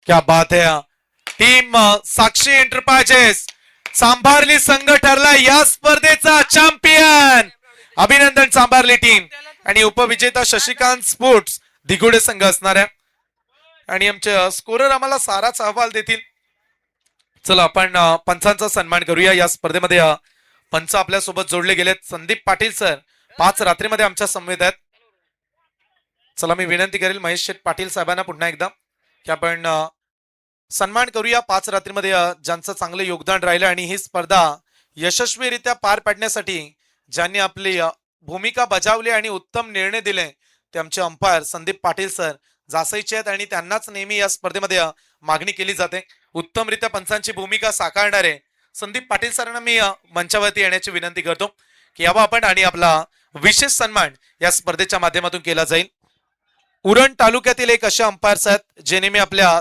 क्या बात है. टीम साक्षी एंटरप्राइजेस सांभारली संघ ठरला या स्पर्धेचा चॅम्पियन. अभिनंदन सांभारली टीम. आणि उपविजेता शशिकांत स्पोर्ट्स दिगुडे संघ असणार आहे. आणि आमचे स्कोरर आम्हाला साराच अहवाल देतील. चला आपण पंचांचा सन्मान करूया. या स्पर्धेमध्ये पंच आपल्या सोबत जोडले गेलेत. संदीप पाटील सर 5 रात्रीमध्ये आमच्या समवेत आहेत. चला मी विनंती करेल महेश शेठ पाटील साहेबांना पुन्हा एकदा की आपण सन्मान करूया 5 रात्रीमध्ये ज्यांचं चांगलं योगदान राहिलं आणि ही स्पर्धा यशस्वीरित्या पार पाडण्यासाठी ज्यांनी आपली भूमिका बजावली आणि उत्तम निर्णय दिले ते आमचे अंपायर संदीप पाटील सर जासाईचे आहेत. आणि त्यांनाच नेहमी या स्पर्धेमध्ये मागणी केली जाते. उत्तमरित्या पंचांची भूमिका साकारणारे संदीप पाटील सरांना मी मंचावरती येण्याची विनंती करतो की यावा आपण. आणि आपला विशेष सन्मान या स्पर्धेच्या माध्यमातून केला जाईल. उरण तालुक्यातील एक असे अंपायर्स आहेत जे नेहमी आपल्या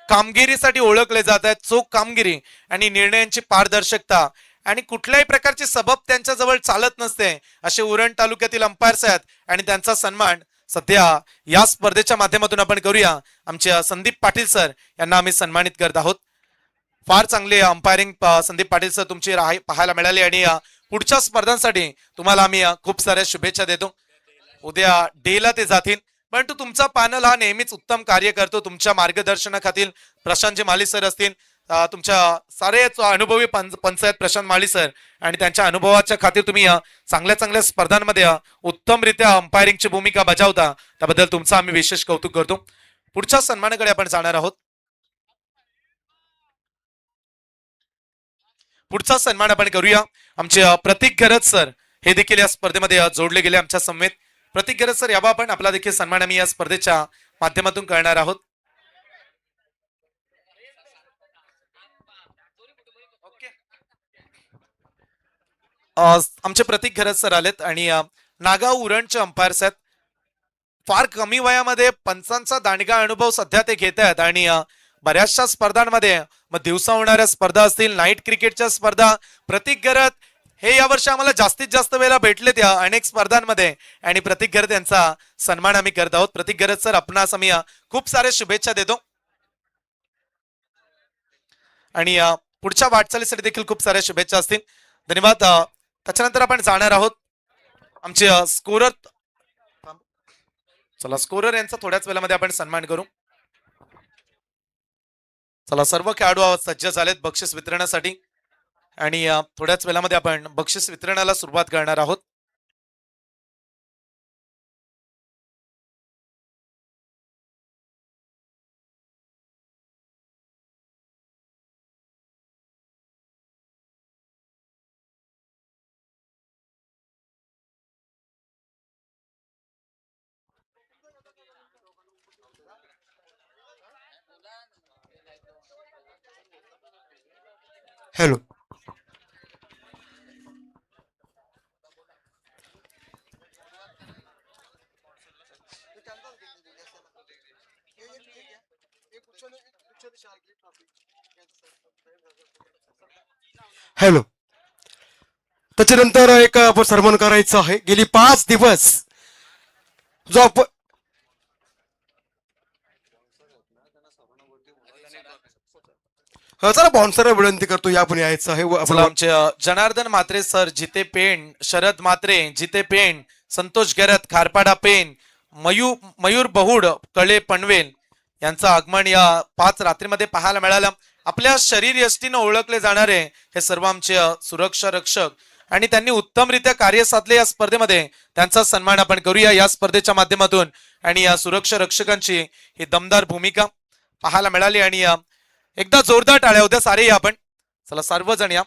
कामगिरीसाठी ओळखले जात आहेत. चोख कामगिरी आणि निर्णयांची पारदर्शकता आणि कुठल्याही प्रकारची सबब त्यांच्या जवळ चालत नसते असे उरण तालुक्यातील अंपायर्स आहेत. आणि त्यांचा सन्मान सध्या या स्पर्धेच्या माध्यमातून आपण करूया. आमचे संदीप पाटील सर यांना आम्ही सन्मानित करत आहोत. फार चांगले अंपायरिंग संदीप पाटील सर तुमची पाहायला मिळाली आणि पुढच्या स्पर्धांसाठी तुम्हाला आम्ही खूप साऱ्या शुभेच्छा देतो. उद्या डेला ते जातील परंतु तुमचा पॅनल हा नेहमीच उत्तम कार्य करतो. तुमच्या मार्गदर्शनाखालील प्रशांतजी माली सर असतील, तुमच्या सारे अनुभवी पंच आहेत प्रशांत माळी सर आणि त्यांच्या अनुभवाच्या खातीर तुम्ही चांगल्या चांगल्या स्पर्धांमध्ये उत्तमरित्या अंपायरिंगची भूमिका बजावता त्याबद्दल तुमचं आम्ही विशेष कौतुक करतो. पुढच्या सन्मानाकडे आपण जाणार आहोत. पुढचा सन्मान आपण करूया. आमचे प्रतीक गरज सर हे देखील या स्पर्धेमध्ये जोडले गेले आमच्या समेत. प्रतीक गरज सर यावा आपण. आपला देखील सन्मान आम्ही या स्पर्धेच्या माध्यमातून करणार आहोत. आमचे प्रतीक गरज सर आलेत आणि नागाव उरणचे अंपायर्स आहेत. फार कमी वयामध्ये पंचांचा दांडगा अनुभव सध्या ते घेत आहेत आणि बऱ्याचशा स्पर्धांमध्ये मग दिवसा होणाऱ्या स्पर्धा असतील, नाईट क्रिकेटच्या स्पर्धा, प्रतीक गरज हे यावर्षी आम्हाला जास्तीत जास्त वेळेला भेटले त्या अनेक स्पर्धांमध्ये आणि प्रतीक गरज यांचा सन्मान आम्ही करत आहोत. प्रतीक गरज सर आपणास आम्ही खूप सारे शुभेच्छा देतो आणि पुढच्या वाटचालीसाठी देखील खूप साऱ्या शुभेच्छा असतील. धन्यवाद. त्याच्यानंतर आपण जाणार आहोत आमचे स्कोरर. चला स्कोरर यांचा थोड्याच वेळामध्ये आपण सन्मान करू. चला सर्व खेळाडू सज्ज झालेत बक्षीस वितरणासाठी आणि थोड्याच वेळामध्ये आपण बक्षीस वितरणाला सुरुवात करणार आहोत. हॅलो. हॅलो. त्याच्यानंतर एक आपण सन्मान करायचं आहे. गेली 5 दिवस जो आपण चला बॉन्सर विनंती करतो या आपण यायचं आहे. चला आमचे जनार्दन म्हात्रे सर, जिते पेन, शरद म्हात्रे, जिते पेन, संतोष गरत, खारपाडा पेन, मयूर बहुड, कळे पनवेल यांचं आगमन या 5 रात्रीमध्ये पाहायला मिळालं. आपल्या शरीर यष्टीनं ओळखले जाणारे हे सर्व आमचे सुरक्षा रक्षक आणि त्यांनी उत्तमरित्या कार्य साधले या स्पर्धेमध्ये. त्यांचा सन्मान आपण करूया या स्पर्धेच्या माध्यमातून. आणि या सुरक्षा रक्षकांची ही दमदार भूमिका पाहायला मिळाली आणि एकदा जोरदार टाळ्या होत्या सारे या आपण. चला सर्वजण या.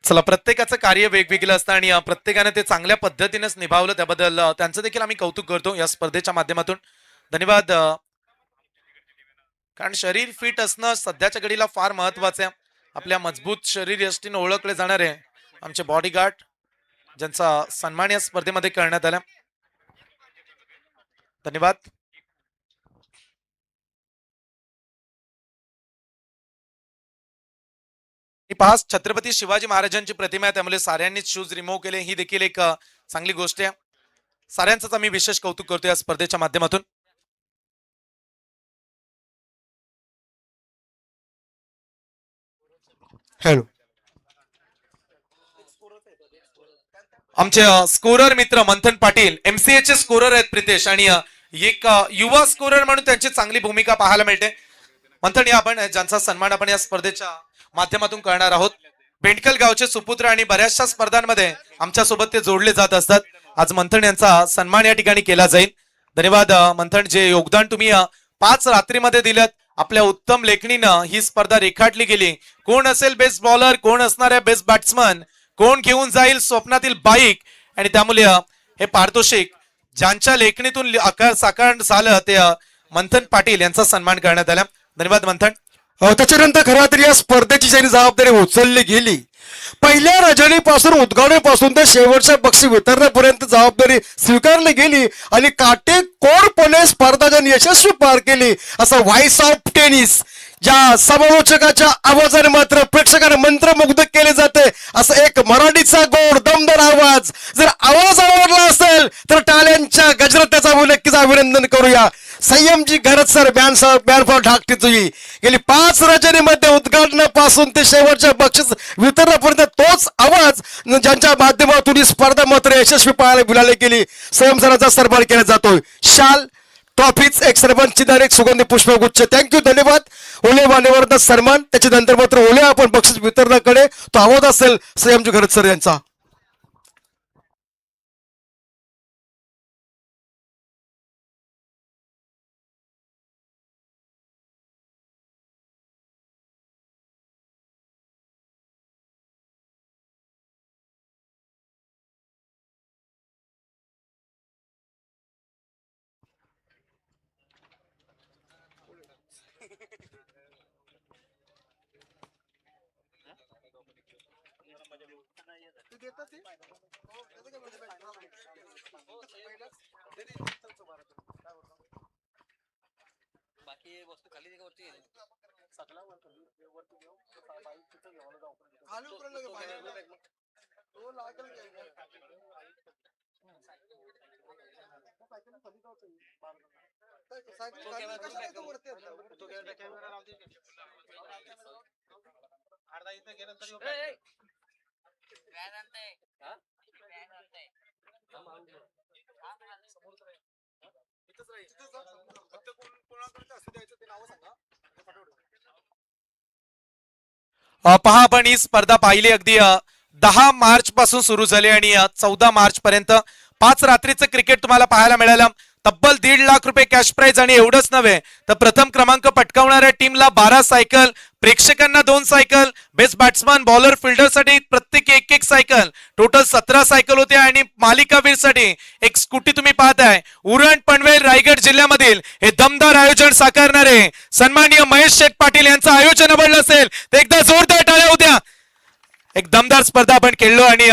चला प्रत्येकाचं कार्य वेगवेगळं असतं आणि प्रत्येकाने ते चांगल्या पद्धतीनेच निभावलं त्याबद्दल त्यांचं देखील आम्ही कौतुक करतो या स्पर्धेच्या माध्यमातून. धन्यवाद. कारण शरीर फिट असणं सध्याच्या घडीला फार महत्वाचं आहे. आपल्या मजबूत शरीर यष्टीने ओळखले जाणारे आमचे बॉडीगार्ड ज्यांचा सन्मान या स्पर्धेमध्ये करण्यात आला. धन्यवाद. पास छत्रपती शिवाजी महाराजांची प्रतिमा आहे, त्यामुळे साऱ्यांनीच शूज रिमूव्ह केले. ही देखील एक चांगली गोष्ट आहे. साऱ्यांचंच आम्ही विशेष कौतुक करतो या स्पर्धेच्या माध्यमातून. हॅलो. आमचे स्कोरर मित्र मंथन पाटील MCA चे स्कोरर आहेत प्रितेश, आणि एक युवा स्कोरर म्हणून त्यांची चांगली भूमिका पाहायला मिळते. मंथन या आपण ज्यांचा सन्मान आपण या स्पर्धेच्या माध्यमातून करणार आहोत. बेंडकल गावचे सुपुत्र आणि बऱ्याचशा स्पर्धांमध्ये आमच्या सोबत ते जोडले जात असतात. आज मंथन यांचा सन्मान या ठिकाणी केला जाईल. धन्यवाद मंथन, जे योगदान तुम्ही 5 रात्रीमध्ये दिलं. आपल्या उत्तम लेखणीनं ही स्पर्धा रेखाटली गेली. कोण असेल बेस्ट बॉलर, कोण असणार आहे बेस्ट बॅट्समन, कोण घेऊन जाईल स्वप्नातील बाईक, आणि त्यामुळे हे पारितोषिक ज्यांच्या लेखणीतून आकार साकार झालं ते मंथन पाटील यांचा सन्मान करण्यात आला. धन्यवाद मंथन. त्याच्यानंतर खरं तर या स्पर्धेची ज्यांनी जबाबदारी उचलली गेली, पहिल्या रजनीपासून उद्घाटनापासून ते शेवटच्या बक्षीस वितरणापर्यंत जबाबदारी स्वीकारली गेली आणि काटेकोरपणे स्पर्धा ज्यांनी यशस्वी पार केली, असं व्हाईस ऑफ टेनिस ज्या समालोचकाच्या आवाजाने मात्र प्रेक्षकांना मंत्रमुग्ध केले जाते, असं एक मराठीचा गोड दमदार आवाज. जर आवाज आवडला असेल तर टाळ्यांच्या गजरात त्याचा नक्कीच अभिनंदन करूया. संयमजी घरत सर बॅनफॉर ढाकटी तुझी गेली 5 रजनीमध्ये उद्घाटनापासून ते शेवटच्या बक्षीस वितरणापर्यंत तोच आवाज ज्यांच्या माध्यमातून ही स्पर्धा मात्र यशस्वी पाहायला मिळाली गेली. संयम सरांचा सन्मान केला जातोय. शाल, ट्रॉफीच, एक सरपंच चिदार, एक सुगंधी पुष्पगुच्छ. थँक्यू, धन्यवाद. ओले मान्यवरांचा सन्मान. त्याच्यानंतर मात्र ओले आपण बक्षीस वितरणाकडे तो आवाज असेल संयमजी घरत सर यांचा. पहा, आपण ही स्पर्धा पाहिली. अगदी 10 मार्च पासून सुरू झाली आणि 14 मार्च पर्यंत 5 रात्रीचं क्रिकेट तुम्हाला पाहायला मिळालं. तब्बल 1.5 लाख रुपये कॅश प्राइज, आणि एवढंच नव्हे तर प्रथम क्रमांक पटकावणाऱ्या टीमला 12 सायकल, प्रेक्षकांना 2 सायकल, बेस्ट बॅट्समन, बॉलर, फिल्डरसाठी प्रत्येकी 1 सायकल, टोटल 17 सायकल होत्या, आणि मालिकावीरसाठी एक स्कूटी तुम्ही पाहताय. उरण, पनवेल, रायगड जिल्ह्यामधील हे दमदार आयोजन साकारणारे सन्माननीय महेश शेठ पाटील यांचं आयोजन आवडलं असेल तर एकदा जोरदार टाळ्या होत्या. एक दमदार स्पर्धा आपण खेळलो, आणि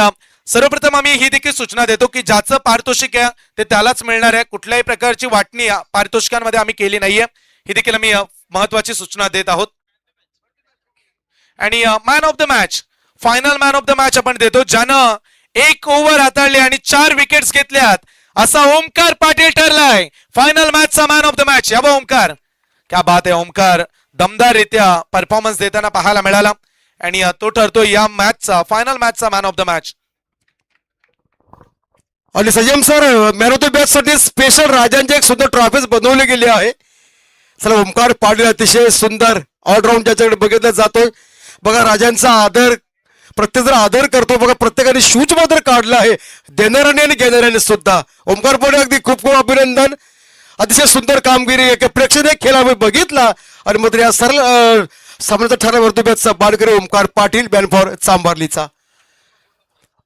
सर्वप्रथम आम्ही ही देखील सूचना देतो की ज्याचं पारितोषिक आहे ते त्यालाच मिळणार आहे. कुठल्याही प्रकारची वाटणी पारितोषिकांमध्ये आम्ही केली नाहीये, ही देखील आम्ही महत्वाची सूचना देत आहोत. आणि man of the match, final man of the match आपण देतो ज्यानं 1 ओव्हर हाताळले आणि 4 विकेट्स घेतल्यात, असा ओमकार पाटील ठरलाय फायनल मॅचचा मॅन ऑफ द मॅच. या बा ओमकार, क्या बात आहे. ओमकार दमदाररित्या परफॉर्मन्स देताना पाहायला मिळाला, आणि तो ठरतो या मॅचचा फायनल मॅचचा मॅन ऑफ द मॅच. आणि Sanyam sir, man of the match साठी स्पेशल राजांचे एक सुंदर ट्रॉफीज बनवले गेले आहे. चला, ओमकार पाटील अतिशय सुंदर ऑलराऊंड ज्याच्याकडे बघितला जातोय. बघा, राजांचा आदर प्रत्येक जण आदर करतो. बघा, प्रत्येकाने शूज मात्र काढला आहे, देणाऱ्याने आणि घेणाऱ्याने सुद्धा. ओमकार पाटील अगदी खूप खूप अभिनंदन. अतिशय सुंदर कामगिरी, एक प्रेक्षणीय खेळ आम्ही बघितला, आणि मात्र या सरळ सामन्याचा ठरला वर्तुळचा बाडकरी ओमकार पाटील, बॅन फॉर चांभारलीचा.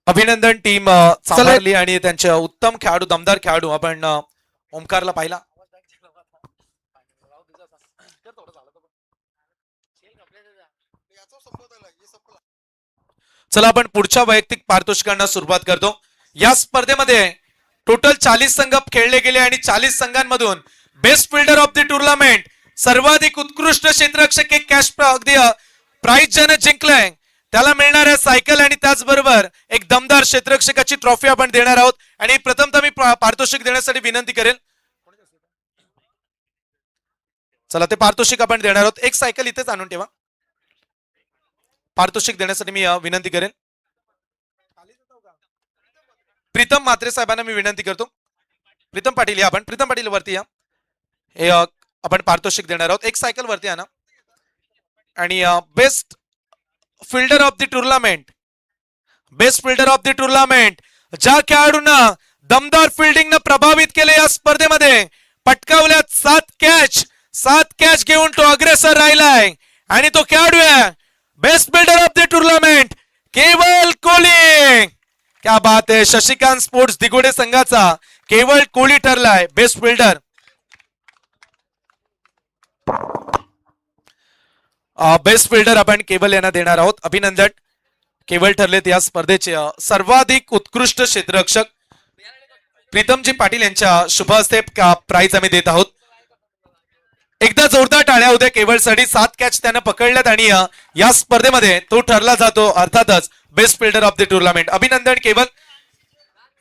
अभिनंदन टीम चांभारली आणि त्यांचे उत्तम खेळाडू, दमदार खेळाडू आपण ओमकारला पाहिला. चला आपण पुढच्या वैयक्तिक पारितोषिकांना सुरुवात करतो. या स्पर्धेमध्ये टोटल 40 संघ खेळले गेले आणि 40 संघांमधून best fielder of the tournament, सर्वाधिक उत्कृष्ट क्षेत्ररक्षक एक कॅश अगदी प्राइज ज्याने जिंकलंय त्याला मिळणाऱ्या सायकल आणि त्याचबरोबर एक दमदार क्षेत्ररक्षकाची ट्रॉफी आपण देणार आहोत. आणि प्रथमतः मी पारितोषिक देण्यासाठी विनंती करेल. चला ते पारितोषिक आपण देणार आहोत. एक सायकल इथेच आणून ठेवा. पारितोषिक देण्यासाठी मी विनंती करेल. प्रीतम म्हात्रे साहेबांना मी विनंती करतो. प्रीतम पाटील या, आपण प्रीतम पाटील वरती या. हे आपण पारितोषिक देणार आहोत. एक सायकल वरती आणा. आणि best fielder of the tournament, best fielder of the tournament ज्या खेळाडूंना दमदार फिल्डिंगनं प्रभावित केले या स्पर्धेमध्ये, पटकावल्यात 7 कॅच घेऊन तो अग्रेसर राहिलाय आणि तो खेळाडू आहे best fielder of the tournament केवल कोहली. क्या बात आहे. शशिकांत स्पोर्ट्स दिगोडे संघाचा केवळ कोहली ठरलाय बेस्ट फिल्डर. बेस्ट फिल्डर आपण केवल यांना देणार आहोत. अभिनंदन. केवल ठरलेत या स्पर्धेचे सर्वाधिक उत्कृष्ट क्षेत्ररक्षक. प्रीतमजी पाटील यांच्या शुभ हस्ते प्राइज आम्ही देत आहोत. एकदा जोरदार टाळ्या होत्या केवळसाठी. 7 कॅच त्यानं पकडल्यात आणि या स्पर्धेमध्ये तो ठरला जातो अर्थातच best fielder of the tournament. अभिनंदन केवल.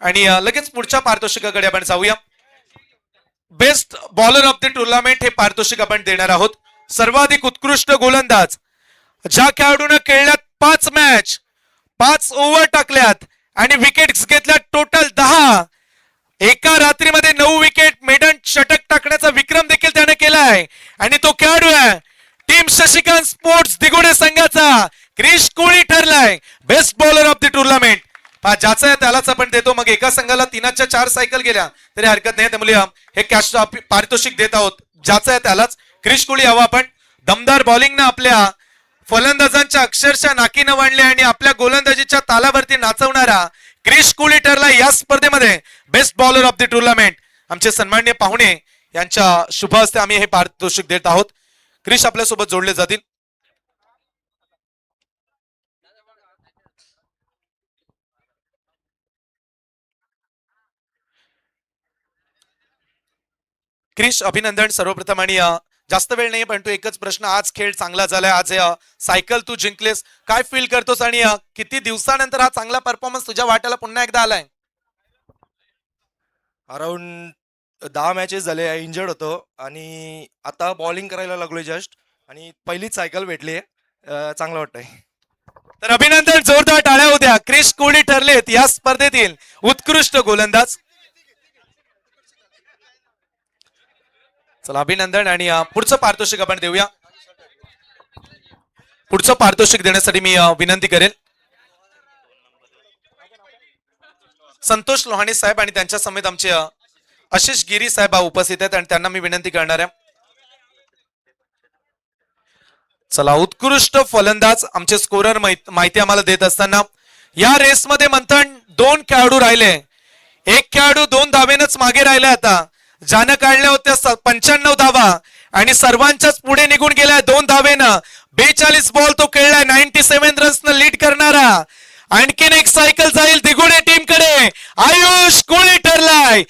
आणि लगेच पुढच्या पारितोषिकाकडे आपण जाऊया. Best bowler of the tournament हे पारितोषिक आपण देणार आहोत. सर्वाधिक उत्कृष्ट गोलंदाज ज्या खेळाडूने खेळल्यात 5 मॅच, 5 ओव्हर टाकल्यात आणि विकेट्स घेतल्यात टोटल 10. एका रात्रीमध्ये 9 विकेट मेडन षटक टाकण्याचा विक्रम देखील त्याने केलाय आणि तो खेळाडू आहे टीम शशिकांत स्पोर्ट्स दिगोडे संघाचा क्रिश कोहली ठरलाय best bowler of the tournament. ज्याचा त्यालाच आपण देतो. मग एका संघाला 3च्या 4 सायकल गेल्या तरी हरकत नाही. त्यामुळे हे कॅश पारितोषिक देत आहोत. ज्याचा त्यालाच क्रिश कोहली हवा. आपण दमदार बॉलिंगनं आपल्या फलंदाजांच्या अक्षरशः नाकी नवणले आणि आपल्या गोलंदाजीच्या तालावरती नाचवणारा क्रिश कोहली ठरला या स्पर्धेमध्ये best bowler of the tournament. आमचे सन्माननीय पाहुणे यांच्या शुभ हस्ते आम्ही हे पारितोषिक देत आहोत. क्रिश आपल्यासोबत जोडले जातील. क्रिश अभिनंदन सर्वप्रथम. आणि जास्त वेळ नाही पण तू एकच प्रश्न. आज खेळ चांगला झालाय, आज सायकल तू जिंकलेस, काय फील करतोस आणि किती दिवसानंतर हा चांगला परफॉर्मन्स तुझ्या वाट्याला पुन्हा एकदा आलाय? अराउंड 10 मॅचेस झाले. इंजर्ड होतो आणि आता बॉलिंग करायला लागलोय जस्ट आणि पहिलीच सायकल भेटली. चांगलं वाटतंय. तर अभिनंदन. जोरदार टाळ्या होत्या. क्रिश कोहली ठरलेत या स्पर्धेतील उत्कृष्ट गोलंदाज. चला अभिनंदन. आणि पुढचं पारितोषिक आपण देऊया. पुढचं पारितोषिक देण्यासाठी मी विनंती करेन संतोष लोहाणे साहेब आणि त्यांच्या समेत आमचे आशिष गिरी साहेब उपस्थित आहेत आणि त्यांना मी विनंती करणार आहे. चला उत्कृष्ट फलंदाज आमचे स्कोरर माहिती आम्हाला देत असताना या रेसमध्ये मंथन 2 खेळाडू राहिले. एक खेळाडू 2 धावेनच मागे राहिले. आता ज्यानं काढल्या होत्या 95 धावा आणि सर्वांच्याच पुढे निघून गेलाय 2 धावेनं. 42 बॉल तो खेळलाय. 97 रन्सनं लीड करणारा. आणखीन एक सायकल जाईल दिगोडे टीम कडे. आयुष कोहली ठरलाय.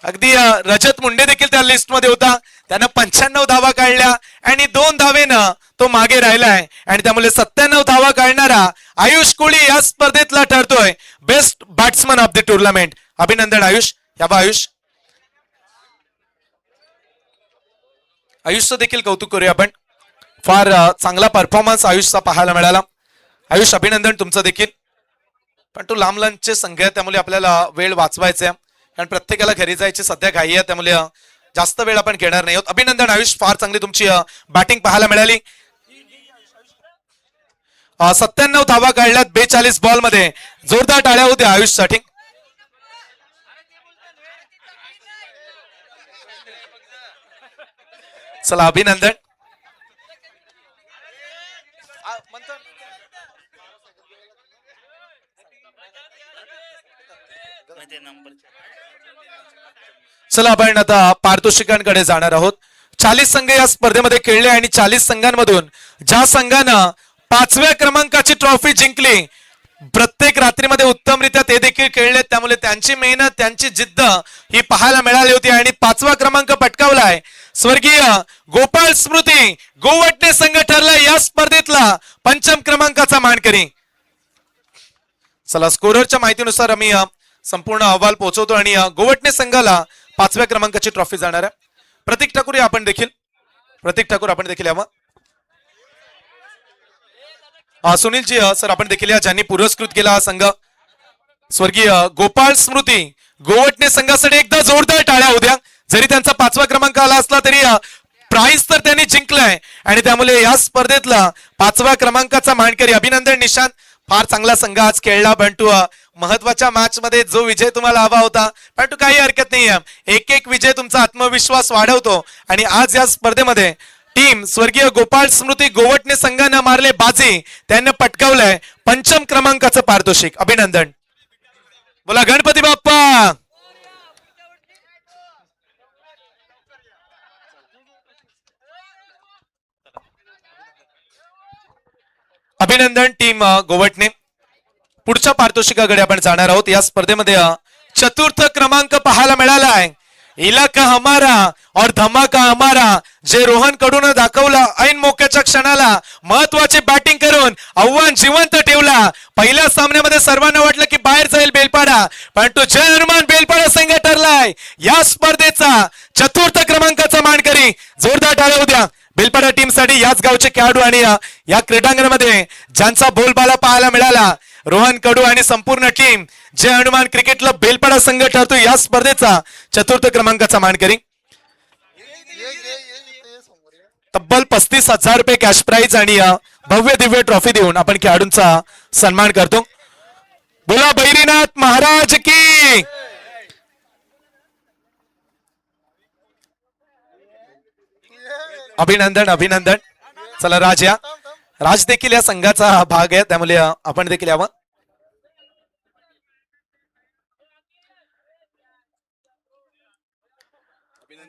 अगदी रजत मुंडे देखील त्या लिस्ट मध्ये होता. त्यानं 95 धावा काढल्या आणि 2 धावेनं तो मागे राहिलाय आणि त्यामुळे 97 धावा काढणारा आयुष कोहली या स्पर्धेतला ठरतोय best batsman of the tournament. अभिनंदन आयुष. या बा आयुष. आयुषचं देखील कौतुक करूया आपण. फार चांगला परफॉर्मन्स आयुषचा पाहायला मिळाला. आयुष अभिनंदन तुमचं देखील. पण तो लांब लांबचे संघ आहे त्यामुळे आपल्याला वेळ वाचवायचा आहे कारण प्रत्येकाला घरी जायची सध्या घाई आहे त्यामुळे जास्त वेळ आपण घेणार नाही आहोत. अभिनंदन आयुष. फार चांगली तुमची बॅटिंग पाहायला मिळाली. 97 धावा काढल्यात 42 बॉल मध्ये. जोरदार टाळ्या होत्या आयुषसाठी. चला अभिनंदन. चला आपण आता पारितोषिकांकडे जाणार आहोत. 40 संघ या स्पर्धेमध्ये खेळले आणि 40 संघांमधून ज्या संघानं 5व्या क्रमांकाची ट्रॉफी जिंकली प्रत्येक रात्रीमध्ये उत्तमरित्या ते देखील खेळले, त्यामुळे त्यांची मेहनत, त्यांची जिद्द ही पाहायला मिळाली होती आणि 5वा क्रमांक पटकावलाय स्वर्गीय गोपाळ स्मृती गोवटणे संघ ठरला या स्पर्धेतला 5म क्रमांकाचा मानकरी. चला, स्कोररच्या माहितीनुसार आम्ही संपूर्ण अहवाल पोहोचवतो आणि गोवटणे संघाला 5व्या क्रमांकाची ट्रॉफी जाणार आहे. प्रतीक ठाकूर आपण देखील यावं. सुनीलजी सर आपण देखील या, ज्यांनी पुरस्कृत केला हा संघ स्वर्गीय गोपाळ स्मृती गोवटणे संघासाठी एकदा जोरदार टाळ्या होत्या. जरी त्यांचा 5वा क्रमांक आला असला तरी प्राइज तर त्यांनी जिंकलाय आणि त्यामुळे या स्पर्धेतला 5व्या क्रमांकाचा मानकरी. अभिनंदन निशांत, फार चांगला संघ आज खेळला. बंटू, महत्वाच्या मॅच मध्ये जो विजय तुम्हाला हवा होता बंटू, काही हरकत नाहीये. एक एक विजय तुमचा आत्मविश्वास वाढवतो आणि आज या स्पर्धेमध्ये टीम स्वर्गीय गोपाळ स्मृती गोवटणे संघानं मारले बाजी, त्यांनी पटकावलंय 5म क्रमांकाचं पारितोषिक. अभिनंदन. बोला गणपती बाप्पा. अभिनंदन टीम गोवटणे. पुढच्या पारितोषिकाकडे आपण जाणार आहोत. या स्पर्धेमध्ये 4था क्रमांक पाहायला मिळाला आहे. इलाका हमारा और धमाका हमारा, जे रोहन कडून दाखवलं ऐन मोक्याच्या क्षणाला महत्वाची बॅटिंग करून आव्हान जिवंत ठेवला. पहिल्या सामन्यामध्ये सर्वांना वाटलं की बाहेर जाईल बेलपाडा, पण तो जय हनुमान बेलपाडा संघ ठरलाय या स्पर्धेचा 4था क्रमांकाचा मानकरी. जोरदार टाळ्या होत्या बेलपाडा टीम साठी. याच गावचे खेळाडू आणि या क्रीडांगणामध्ये ज्यांचा बोलबाला पाहायला मिळाला, रोहन कडू आणि संपूर्ण टीम जय हनुमान क्रिकेटला बेलपाडा संघ ठरतो या स्पर्धेचा 4था क्रमांकाचा मानकरी. तब्बल 35,000 रुपये कॅश प्राइज आणि भव्य दिव्य ट्रॉफी देऊन आपण खेळाडूंचा सन्मान करतो. बोला बैरीनाथ महाराज की. अभिनंदन. चला राज देखील या संघाचा भाग आहे, त्यामुळे आपण देखील यावं.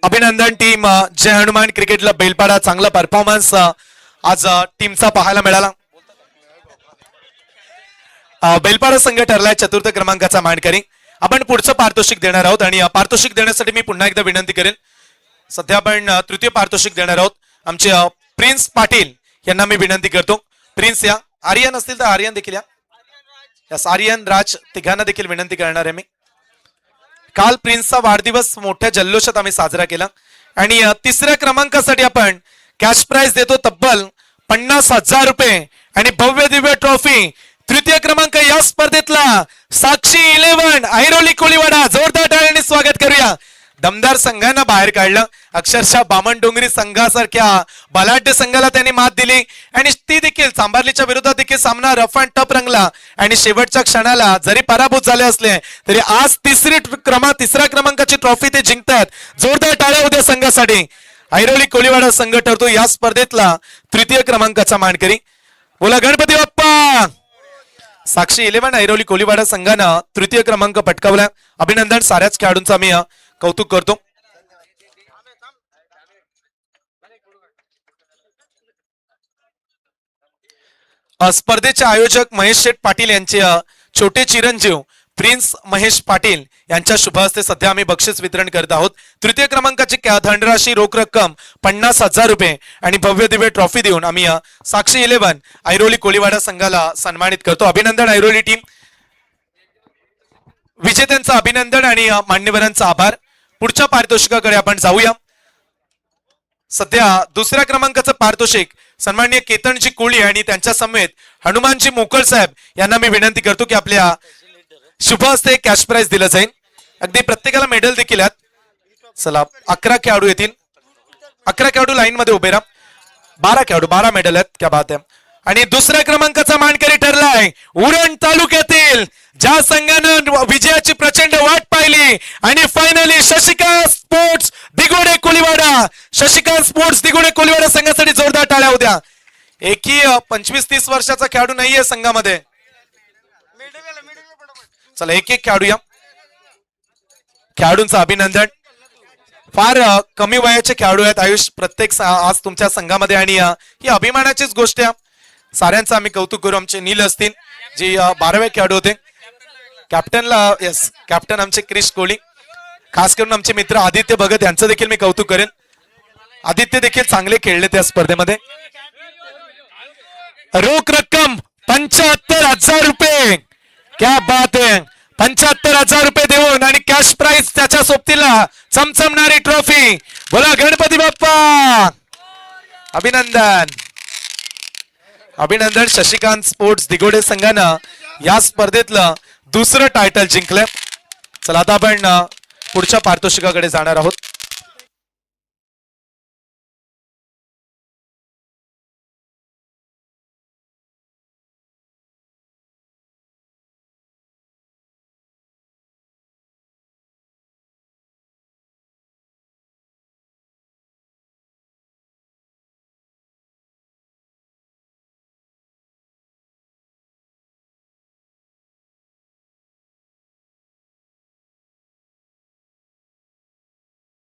अभिनंदन टीम जय हनुमान क्रिकेटला बेलपाडा. चांगला परफॉर्मन्स आज टीमचा पाहायला मिळाला. बेलपाडा संघ ठरलाय 4था क्रमांकाचा मानकरी. आपण पुढचं पारितोषिक देणार आहोत आणि पारितोषिक देण्यासाठी मी पुन्हा एकदा विनंती करेन. सध्या आपण 3य पारितोषिक देणार आहोत. आमचे प्रिन्स पाटील यांना मी विनंती करतो. प्रिन्स या, आर्यन असतील तर आर्यन देखील या. आर्यन राज तिघांना देखील विनंती करणार आहे मी. काल प्रिन्सचा वाढदिवस मोठ्या जल्लोषात आम्ही साजरा केला आणि 3ऱ्या क्रमांकासाठी आपण कॅश प्राइज देतो तब्बल 50,000 रुपये आणि भव्य दिव्य ट्रॉफी. 3य क्रमांक या स्पर्धेतला साक्षी 11 ऐरोली कोळीवाडा. जोरदार टाळ्यांनी स्वागत करूया. दमदार संघांना बाहेर काढलं. अक्षरशः बामणडोंगरी संघासारख्या बलाढ्य संघाला त्यांनी मात दिली आणि ती देखील चांभारलीच्या विरोधात देखील सामना रफ अँड टफ रंगला आणि शेवटच्या क्षणाला जरी पराभूत झाले असले तरी आज 3ऱ्या क्रमांकाची ट्रॉफी ते जिंकतात. जोरदार टाळ्या होत्या संघासाठी. ऐरोली कोळीवाडा संघ ठरतो या स्पर्धेतला 3य क्रमांकाचा मानकरी. बोला गणपती बाप्पा. साक्षी 11 ऐरोली कोळीवाडा संघानं 3य क्रमांक पटकावला. अभिनंदन. साऱ्याच खेळाडूंचा मी कौतुक करतो. स्पर्धेचे आयोजक महेश शेठ पाटील यांचे छोटे चिरंजीव प्रिन्स महेश पाटील यांच्या शुभ हस्ते सध्या आम्ही बक्षीस वितरण करत आहोत. 3य क्रमांकाची धनराशी रोख रक्कम 50,000 रुपये आणि भव्य दिव्य ट्रॉफी देऊन आम्ही साक्षी 11 ऐरोली कोळीवाडा संघाला सन्मानित करतो. अभिनंदन ऐरोली टीम. विजेत्यांचं अभिनंदन आणि मान्यवरांचा आभार. पुढच्या पारितोषिकाकडे आपण जाऊया. सध्या 2ऱ्या क्रमांकाचं पारितोषिक सन्माननीय केतनजी कोळी आणि त्यांच्या समेत हनुमानजी मोकळ साहेब यांना मी विनंती करतो की आपल्या शुभ हस्ते कॅश प्राइज दिलं जाईल. अगदी प्रत्येकाला मेडल देखील आहेत. चला 11 खेळाडू येतील. 11 खेळाडू लाईन मध्ये उभे राहा. 12 खेळाडू, 12 मेडल आहेत. क्या बात आहे. आणि 2ऱ्या क्रमांकाचा मानकरी ठरलाय उरण तालुक्यातील ज्या संघानं विजयाची प्रचंड वाट पाहिली आणि finally Shashikant sports Digode Koliwada. Shashikant sports Digode Koliwada संघासाठी जोरदार टाळ्या होत्या. एकही 25-30 वर्षाचा खेळाडू नाहीये संघामध्ये. चला एक खेळाडू या. खेळाडूंचं अभिनंदन. फार कमी वयाचे खेळाडू आहेत आयुष प्रत्येक आज तुमच्या संघामध्ये आणि ही अभिमानाचीच गोष्ट आहे. साऱ्यांचं आम्ही कौतुक करू. आमचे नील असतील, जी 12वे खेळाडू होते. कॅप्टनला कॅप्टन आमचे क्रिश कोहली, खास करून आमचे मित्र आदित्य भगत यांचं देखील मी कौतुक करेन. आदित्य देखील चांगले खेळले त्या स्पर्धेमध्ये. रोख रक्कम 75,000 रुपये. क्या बात आहे. 75,000 रुपये देऊन आणि कॅश प्राइज त्याच्या सोबतीला चमचमणारी ट्रॉफी. बोला गणपती बाप्पा. अभिनंदन अभिनंदन. शशिकांत स्पोर्ट्स दिगोडे संघानं या स्पर्धेतलं दुसरं टायटल जिंकलंय. चला आता आपण पुढच्या पारितोषिकाकडे जाणार आहोत.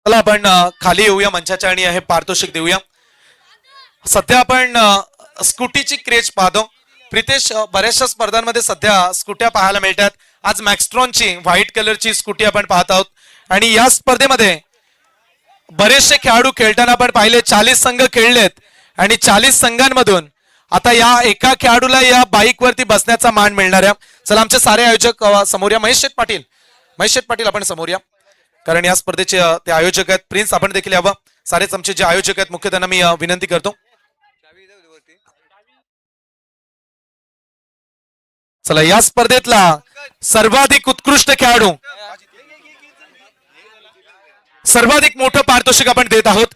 चला आपण खाली येऊया मंचाच्या आणि हे पारितोषिक देऊया. सध्या आपण स्कूटीची क्रेज पाहतो. प्रितेश, बऱ्याचशा स्पर्धांमध्ये सध्या स्कूट्या पाहायला मिळतात. आज मॅक्स्ट्रॉनची व्हाईट कलरची स्कूटी आपण पाहत आहोत आणि या स्पर्धेमध्ये बरेचसे खेळाडू खेळताना आपण पाहिले. 40 संघ खेळलेत आणि 40 संघांमधून आता या एका खेळाडूला या बाईक वरती बसण्याचा मान मिळणार आहे. चला आमचे सारे आयोजक समोर या. महेश शेठ पाटील आपण समोर या, कारण या स्पर्धेचे ते आयोजक आहेत. प्रिन्स आपण देखील यावं. सारेच आमचे जे आयोजक आहेत मुख्य त्यांना मी विनंती करतो. चला या स्पर्धेतला सर्वाधिक उत्कृष्ट खेळाडू, सर्वाधिक मोठं पारितोषिक आपण देत आहोत.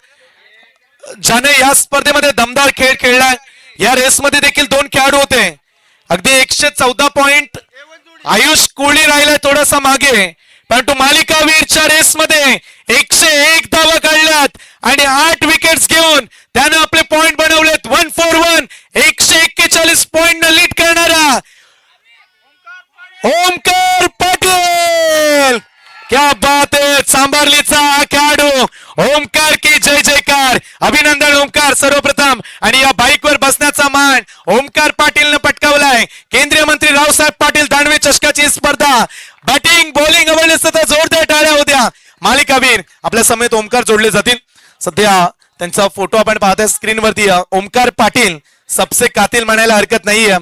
ज्याने या स्पर्धेमध्ये दमदार खेळ खेळलाय. या रेसमध्ये देखील 2 खेळाडू होते. अगदी 114 पॉइंट. आयुष कोहली राहिलाय थोडासा मागे, परंतु मालिकावीरच्या रेसमध्ये 101 धावा काढल्यात आणि 8 विकेट्स घेऊन त्यानं आपले पॉइंट बनवलेत. 141 141 पॉइंट न लीड करणारा ओमकार पाटील. क्या बात आहे. सांभारलीचा खेळाडू ओमकार की जय जयकार. अभिनंदन ओमकार सर्वप्रथम. आणि या बाईकवर बसण्याचा मान ओमकार पाटीलनं पटकावलाय. केंद्रीय मंत्री रावसाहेब पाटील दानवे चषकाची स्पर्धा. बॅटिंग बॉलिंग आवडले जोरदार टाळ्या होत्या. मालिकावीर आपल्या समेत ओमकार जोडले जातील. सध्या त्यांचा फोटो आपण पाहतोय स्क्रीनवरती. ओमकार पाटील सबसे कातिल म्हणायला हरकत नाहीये.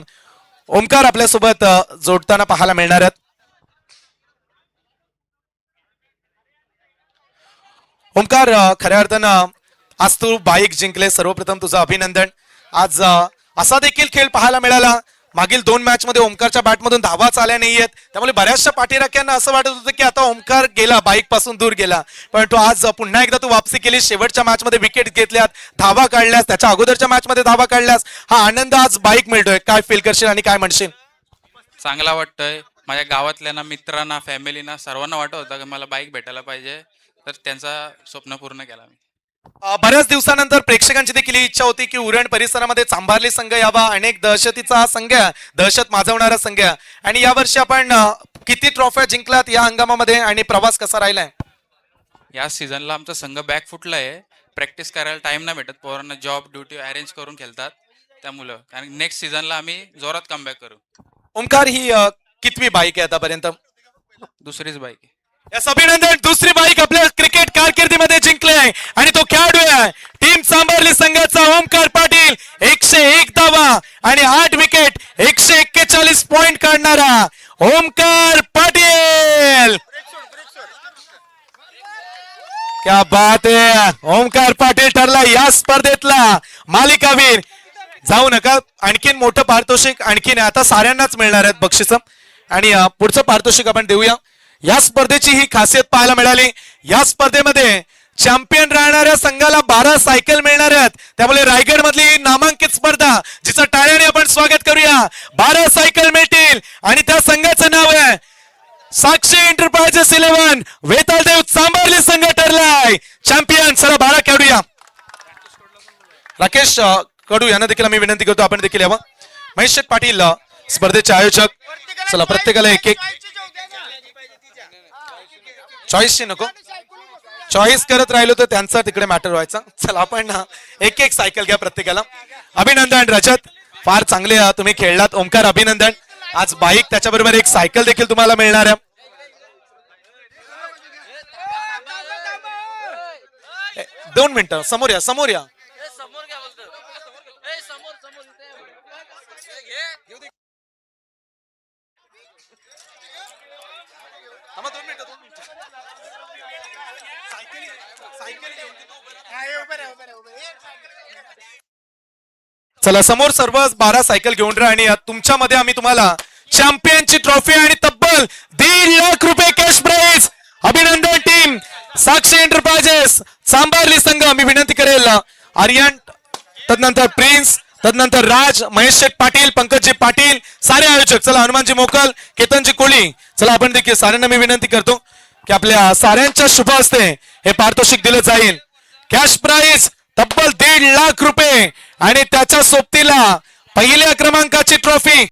ओमकार आपल्यासोबत जोडताना पाहायला मिळणार आहेत. ओमकार, खऱ्या अर्थानं आज तू बाईक जिंकले. सर्वप्रथम तुझं अभिनंदन. आज असा देखील खेळ पाहायला मिळाला. मागील 2 मॅच मध्ये ओमकारच्या बॅटमधून धावाच आल्या नाहीयेत. त्यामुळे बऱ्याचशा पाठीराख्यांना असं वाटत होतं की आता ओमकार गेला, बाईक पासून दूर गेला. परंतु आज पुन्हा एकदा तू वापसी केली. शेवटच्या मॅच मध्ये विकेट घेतल्यात, धावा काढल्यास, त्याच्या अगोदरच्या मॅच मध्ये धावा काढल्यास. हा आनंद आज बाईक मिळतोय. काय फील करशील आणि काय म्हणशील? चांगला वाटतंय. माझ्या गावातल्या मित्रांना, फॅमिलीना सर्वांना वाटत होतं की मला बाईक भेटायला पाहिजे, तर त्यांचा स्वप्न पूर्ण केला मी. बऱ्याच दिवसानंतर प्रेक्षकांची देखील इच्छा होती की उरण परिसरामध्ये चांभारली संघ यावा. अनेक दहशतीचा हा संघ, दहशत माजवणारा संघ. आणि यावर्षी आपण किती ट्रॉफ्या जिंकलात या हंगामामध्ये आणि प्रवास कसा राहिलाय? या सीझनला आमचा संघ बॅक फुटला आहे. प्रॅक्टिस करायला टाइम नाही भेटत. पोरांना जॉब ड्युटी अरेंज करून खेळतात. त्यामुळं कारण नेक्स्ट सीझनला आम्ही जोरात कमबॅक करू. ओमकार, ही कितवी बाईक आहे आतापर्यंत? दुसरीच बाईक आहे. यास अभिनंदन. दुसरी बाईक आपल्या क्रिकेट कारकिर्दीमध्ये जिंकले आणि तो खेळाडू आहे टीम सांभारली संघाचा ओमकार पाटील. 101 धावा आणि 8 विकेट, 141 पॉइंट काढणारा ओमकार पाटील. क्या बात आहे. ओमकार पाटील ठरला या स्पर्धेतला मालिकावीर. जाऊ नका, आणखीन मोठं पारितोषिक आणखीन आता साऱ्यांनाच मिळणार आहेत बक्षिस. आणि पुढचं पारितोषिक आपण देऊया. या स्पर्धेची ही खासियत पाहायला मिळाली. या स्पर्धेमध्ये चॅम्पियन राहणाऱ्या संघाला 12 सायकल मिळणार आहेत. त्यामुळे रायगड मधली नामांकित स्पर्धा, जिचं टाळ्याने आपण स्वागत करूया. 12 सायकल मिळतील आणि त्या संघाचं नाव आहे साक्षी एंटरप्राइजेस 11. वेतालदेव चांभारली संघ ठरलाय चॅम्पियन. चला 12 खेळाडू या. राकेश कडू यांना देखील आम्ही विनंती करतो आपण देखील यावं. महेश पाटील स्पर्धेचे आयोजक. चला प्रत्येकाला एक एक चॉईसची नको, चॉईस करत राहिलो तर त्यांचा तिकडे मॅटर व्हायचा. चला आपण एक एक सायकल घ्या प्रत्येकाला. अभिनंदन रजत, फार चांगले तुम्ही खेळलात. ओमकार अभिनंदन. आज बाईक त्याच्याबरोबर एक सायकल देखील तुम्हाला मिळणार आहे. दोन मिनिटं समोर या समोर या. चला समोर सर्व 12 सायकल घेऊन राहा आणि तुमच्यामध्ये आम्ही तुम्हाला चॅम्पियनची ट्रॉफी आणि तब्बल 1.5 लाख रुपये कॅश प्राइज. अभिनंदन टीम साक्षी एंटरप्राइजेस सांबारली संघ. मी विनंती करेल आर्यन, तदनंतर प्रिन्स, तदनंतर राज, महेश शेठ पाटील, पंकजजी पाटील, सारे आयोजक. चला हनुमानजी मोकल, केतनजी कोळी. चला आपण देखील साऱ्यांना मी विनंती करतो की आपल्या साऱ्यांच्या शुभ हस्ते हे पारितोषिक दिलं जाईल. कॅश प्राइज तब्बल 1.5 लाख रुपये आणि त्याच्या सोबतीला पहिल्या क्रमांकाची ट्रॉफी.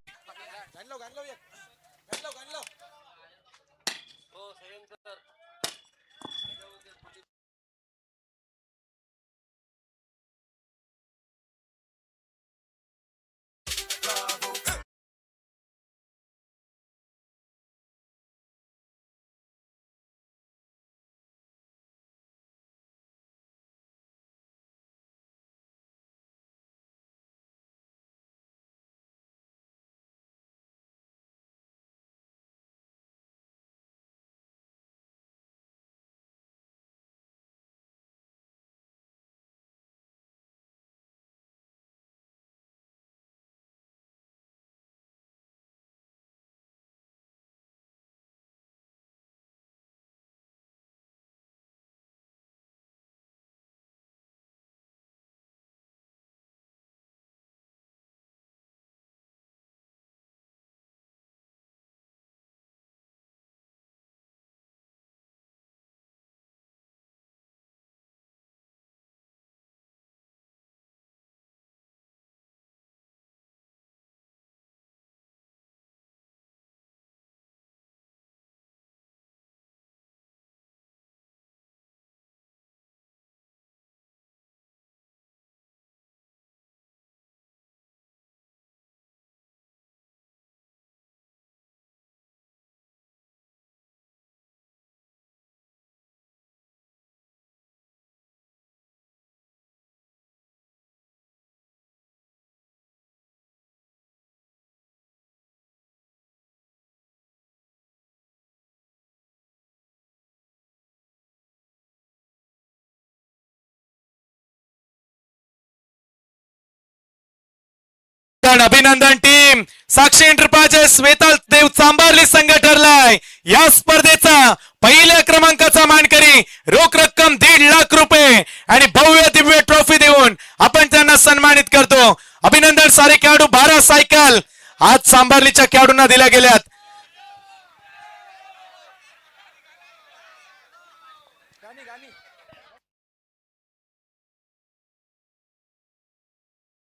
अभिनंदन टीम साक्षी एंटरप्राइजेस वेताल देव चांबारली संघ ठरलाय या स्पर्धेचा पहिल्या क्रमांकाचा मानकरी. रोख रक्कम 1.5 लाख रुपये आणि भव्य दिव्य ट्रॉफी देऊन आपण त्यांना सन्मानित करतो. अभिनंदन. सारे खेळाडू 12 सायकल आज सांबारलीच्या खेळाडूंना दिल्या गेल्यात.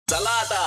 चला आता